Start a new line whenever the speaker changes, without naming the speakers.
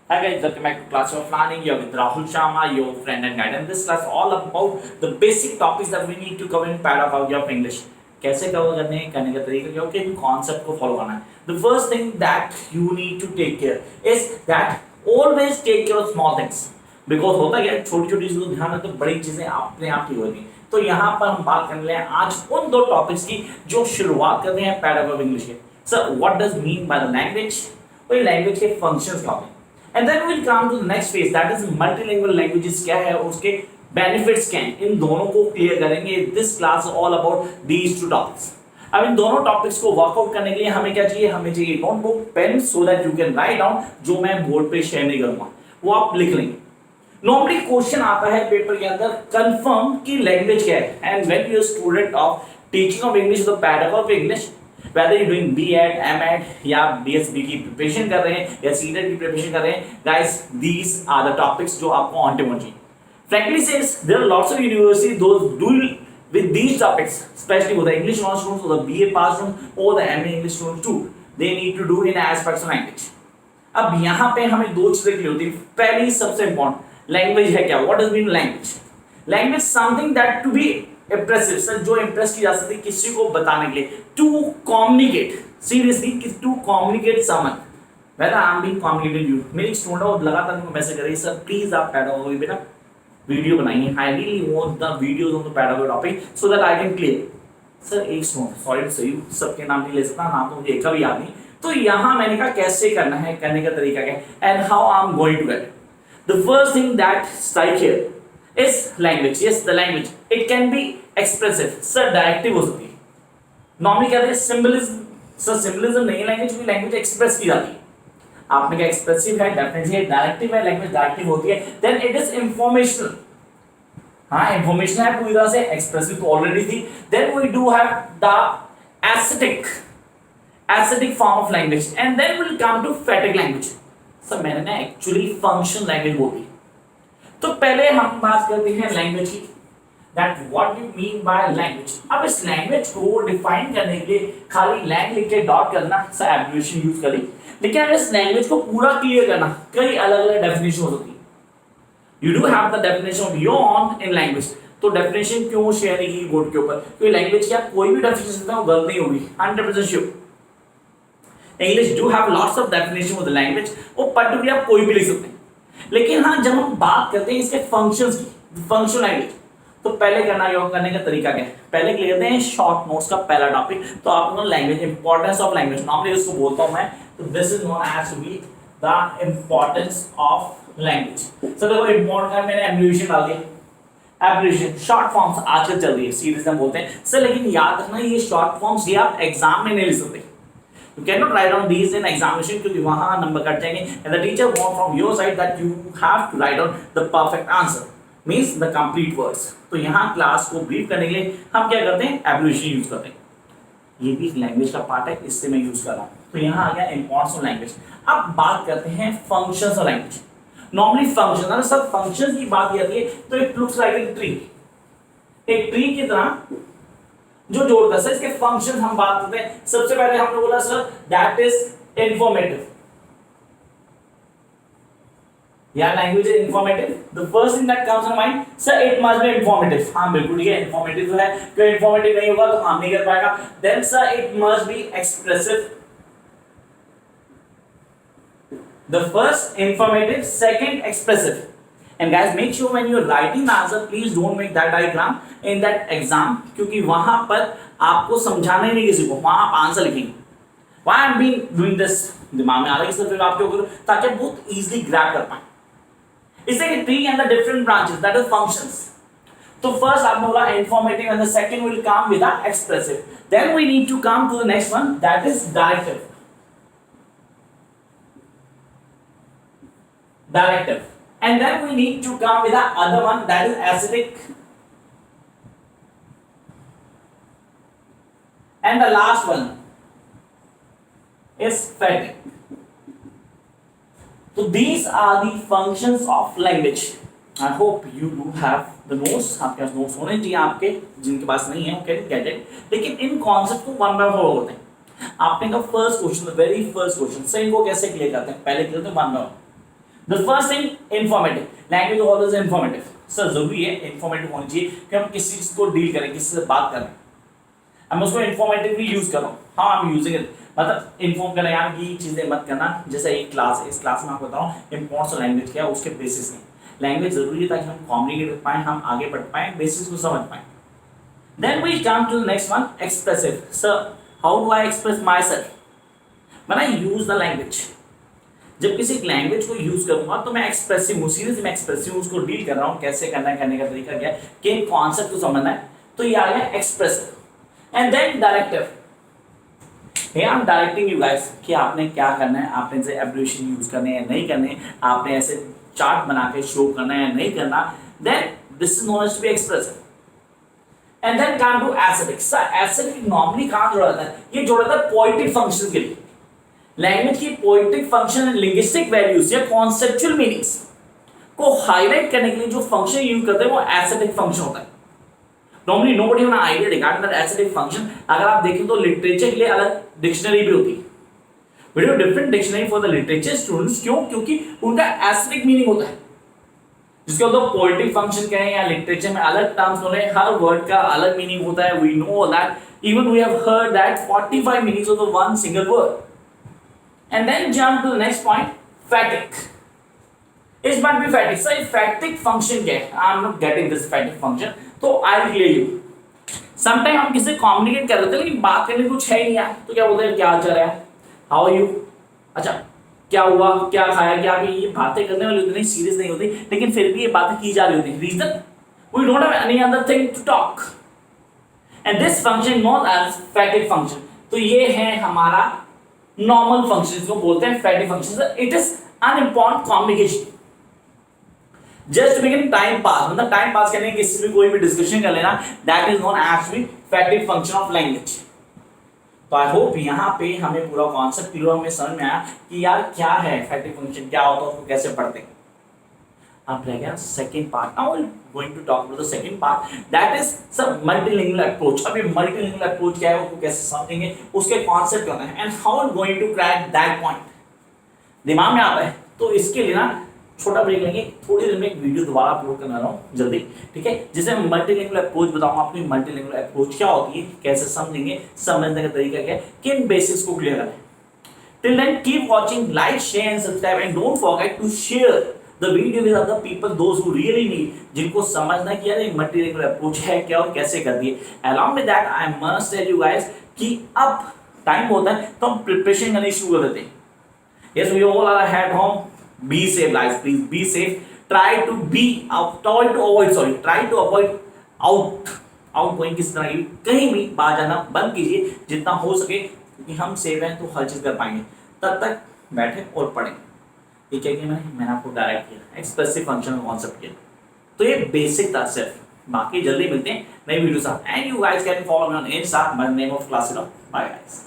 Hi guys, welcome back to Class of Planning. You're with Rahul Sharma, your friend and guide. And this class all about the basic topics that we need to cover in paragraph of English. कैसे cover करने हैं, करने का तरीका क्या, किन concept को follow करना है. The first thing that you need to take care is that always take care of small things. Because होता क्या है, छोटी छोटी चीजों को ध्यान रखते तो बड़ी चीजें अपने आप ठीक होती. तो यहाँ पर हम बात करने लगे आज उन दो टॉपिक्स की जो शुरुआत करते हैं पैराग्राफ ऑफ इंग्लिश के. Sir what does mean by the language, और लैंग्वेज के फंक्शंस क्या होते हैं. And then we'll come to the next phase, that is multilingual languages क्या है और उसके benefits क्या हैं. इन दोनों को क्लियर करेंगे. This class is all about these two topics. अब इन दोनों टॉपिक्स को वर्कआउट करने के लिए हमें क्या चाहिए, हमें चाहिए notebook pen so that you can write down. जो मैं बोर्ड पे शेयर नहीं करूंगा वो आप लिख लेंगे. नॉर्मली क्वेश्चन आता है पेपर के अंदर, कंफर्म की लैंग्वेज क्या है. And when you are student of teaching of English, the paragraph of English, whether you doing B.Ed, M.Ed या BSB की प्रिपरेशन कर रहे हैं या C.Ed की प्रिपरेशन कर रहे हैं, guys these are the topics जो आपको ऑन टेबल चाहिए. Frankly says there are lots of universities those deal with these topics, especially for the English non students or the BA pass students or the MA English students too. They need to do in aspects of language. अब यहाँ पे हमें दो चीजें clear होती है. पहली सबसे इंपॉर्टेंट, लैंग्वेज है क्या, what does mean language. Language something that to be impressive, sir जो impress की जा सकती है किसी को बताने के लिए, to communicate, seriously to communicate someone, whether I am being communicated you. मेरी एक स्टूडेंट वो लगातार मुझे मैसेज कर रही है, सर प्लीज आप पैडागोगी बेटा वीडियो बनाइए, I really want the videos on the pedagogy topic so that I can clear. Sir एक स्टूडेंट, सॉरी टू से यू, सबके नाम नहीं ले सकता, नाम तो मुझे एक का भी याद नहीं. तो यहाँ मैंने कहा कैसे करना है, करने का तरीका क्या है and how I am going to get. The first thing that strike here is language. Yes, the language. It can be expressive. Sir, directive हो सकती है. Normally कहते हैं symbolism. Sir, symbolism नहीं है language, क्योंकि language express की जाती है. आपने क्या expressive है, definitely है, directive है, language directive होती है. Then it is informational. हाँ, information है पूरी तरह से, expressive तो already थी. Then we do have the ascetic form of language. And then we'll come to phatic language. Sir, मैंने ना actually function language बोली. तो पहले हम बात करते हैं लैंग्वेज की, that what you mean by language. अब इस लैंग्वेज को डिफाइन करने के लिए खाली लैंग लिख के डॉट करना, सर एब्रिविएशन यूज करी, लेकिन अब इस लैंग्वेज को पूरा क्लियर करना, कई अलग अलग डेफिनेशन हो सकती है. You do have the definition of your own in language. तो डेफिनेशन क्यों शेयर नहीं की बोर्ड के ऊपर, क्योंकि लैंग्वेज की आप कोई भी डेफिनेशन देते हैं वो गलत नहीं होगी, 100% sure. English do have lots of definition for the language, वो पर्टिकुलर आप कोई भी लिख सकते हैं. लेकिन हाँ, जब हम बात करते हैं इसके फंक्शंस की, फंक्शन लैंग्वेज, तो पहले करने का तरीका क्या है. पहले लेते हैं शॉर्ट नोट्स का पहला टॉपिक. तो आपको language, importance of language, normally इसको बोलता हूं मैं, तो this is known as to be the importance of language. So देखो इंपॉर्टेंट का मैंने एब्रिविएशन डाल दिया. एब्रिविएशन शॉर्ट फॉर्म्स आजकल चल रही है, सीरीज में बोलते हैं सर, लेकिन याद रखना ये शॉर्ट फॉर्म्स ये आप एग्जाम में नहीं लिख सकते. You cannot write down these in examination क्योंकि वहाँ नंबर कट जाएंगे. And the teacher want from your side that you have to write down the perfect answer, means the complete words. तो यहाँ क्लास को ब्रीफ करने के लिए हम क्या करते हैं, एब्रिविएशन यूज करते हैं. ये भी लैंग्वेज का पार्ट है, इससे मैं यूज कर रहा हूँ. तो यहाँ आ गया इंपॉर्टेंस ऑफ लैंग्वेज. अब बात करते हैं functions of language. Normally function, अगर सब फंक्शन की बात आती है तो it looks like a tree. एक ट्री की तरह जो जोड़ता है. इसके फंक्शन हम बात करते हैं. सबसे पहले हमने बोला सर दैट इज इंफॉर्मेटिव. या language is informative. The first thing that comes in mind, sir it must be informative. हाँ बिल्कुल ठीक है, इंफॉर्मेटिव तो है, क्यों इंफॉर्मेटिव नहीं होगा तो काम नहीं कर पाएगा. Then sir it must be expressive. The first informative, second expressive. And guys, make sure when you're writing the answer, please don't make that diagram in that exam, क्योंकि वहां पर आपको समझाना ही नहीं किसी को, वहां आप आंसर लिखेंगे. Why I'm being doing this, दिमाग में आ रहा है कि आपके ऊपर, ताकि आप बहुत easily grab कर पाए. इससे कि tree and the different branches, that is functions. तो first आपने बोला informative and the second will come with the expressive. Then we need to come to the next one, that is directive. Directive. And then we need to come with the other one, that is ascetic. And the last one is phatic. So these are the functions of language. I hope you do have the notes. आपके पास notes होने चाहिए, आपके जिनके पास नहीं है okay get it. लेकिन इन concept को one by one follow करते हैं. आपने का first question, very first question, sir इनको कैसे क्लियर करते हैं, पहले क्लियर करते हैं one by one. The first thing informative, language always informative. Sir जरूरी है इंफॉर्मेटिव होनी चाहिए कि हम किसी चीज को डील करें, किसी से बात करें, मैं उसको इंफॉर्मेटिवली यूज कर रहा हूँ। हाँ आई एम यूजिंग इट, मतलब इन्फॉर्म करना यार की चीजें मत करना। जैसे एक क्लास है, इस क्लास में आपको बताऊँ इंपॉर्टेंस लैंग्वेज क्या है, उसके बेसिस में लैंग्वेज जरूरी है ताकि हम कम्युनिकेट कर पाए, हम आगे बढ़ पाए, बेसिस को समझ पाए। Then we come to the next one, expressive. Sir how do I express myself when I use the language. जब किसी लैंग्वेज को यूज करूंगा तो मैं एक्सप्रेसिव हूँ, सीरियस में एक्सप्रेसिव हूँ, उसको डील कर रहा हूँ, कैसे करना है, करने का तरीका क्या है, किन कॉन्सेप्ट को समझना है, तो ये आ गया expressive. And then directive, Hey, I'm directing you guys कि आपने क्या करना है, आपने जैसे एब्रिविएशन यूज करने हैं नहीं करने, आपने ऐसे चार्ट बना के शो करना है नहीं करना, then this is known as to be expressive. And then come to aesthetic. Sir aesthetic normally कहां जोड़ा जाता है, ये जोड़ा जाता है पोएटिक फंक्शंस के लिए। लैंग्वेज की poetic function and linguistic values या कॉन्सेप्चुअल मीनिंग्स को हाईलाइट करने के लिए जो फंक्शन यूज करते हैं वो एस्थेटिक फंक्शन होता है। Normally nobody have an idea regarding that aesthetic function। अगर आप देखें तो लिटरेचर के लिए अलग डिक्शनरी भी होती है। We have different dictionary for the literature students। क्यों? क्योंकि उनका एस्थेटिक मीनिंग होता है, जिसके अंदर पोएटिक फंक्शन कहें या लिटरेचर में अलग टर्म्स होते हैं, हर वर्ड का अलग मीनिंग होता है। We know that, even we have heard that 45 meanings of the one single word। And then jump to the next point, fatigue। It might be fatigue। So fatigue function क्या है? I am not getting this fatigue function, तो I clear you. Sometime हम किसी communicate कर रहे थे लेकिन बात करने कुछ है नहीं यार, तो क्या बोलते हैं, क्या चल रहा है, हाउ आर यू, अच्छा क्या हुआ, क्या खाया, क्या भी, ये बातें करने वाली उतनी सीरियस नहीं होती, लेकिन फिर भी ये बातें की जा रही होती है। Reason, we don't have any other thing to talk, and this function known as phatic function. तो ये है हमारा नॉर्मल फंक्शन, इसको बोलते हैं phatic function. It is unimportant communication just begin time pass, मतलब टाइम पास करने के किसी भी कोई भी डिस्कशन कर लेना, that is known actually fatigue function of language. तो आई होप यहाँ पे हमें पूरा कॉन्सेप्ट क्लियर, हमें समझ में आया कि यार क्या है फैटिग फंक्शन, क्या होता है, उसको कैसे पढ़ते हैं। अब रह गया second part. Now we are going to talk about the second part, that is सब मल्टीलिंगुअल अप्रोच। अब ये मल्टीलिंगुअल अप्रोच क्या है, वो कैसे समझेंगे, उसके कॉन्सेप्ट क्या है, and how are going to crack that point, दिमाग में आता है। तो इसके लिए ना छोटा ब्रेक लेंगे, थोड़ी देर में एक वीडियो दोबारा अपलोड करने वाला हूँ जल्दी, ठीक है, जिसमें मल्टीलिंगुअल अप्रोच बताऊंगा आपको। मल्टीलिंगुअल अप्रोच क्या होती है, कैसे समझेंगे, समझने का तरीका क्या है, किन बेसिस को क्लियर करें। Till then keep watching, like share and subscribe, and don't forget to share the video with other people, those who really need, जिनको समझना कि यार मल्टीलिंगुअल अप्रोच है क्या और कैसे कर दिए। Along with that I must tell you guys कि अब टाइम होता है तो हम प्रिपरेशन करनी शुरू कर देते हैं। Yes we all are at home, be safe guys, please be safe, try to avoid outgoing किस तरह की कहीं भी बाहर जाना बंद कीजिए जितना हो सके, क्योंकि हम सेफ हैं तो हर चीज कर पाएंगे। तब तक बैठे और पढ़ें। ये क्या किया मैंने आपको डायरेक्ट किया एक्सप्रेसिव फंक्शन कॉन्सेप्ट किया, तो ये बेसिक था सिर्फ, बाकी जल्दी मिलते हैं नई वीडियो साथ। And you guys can follow me on Insta, my name of class, bye guys.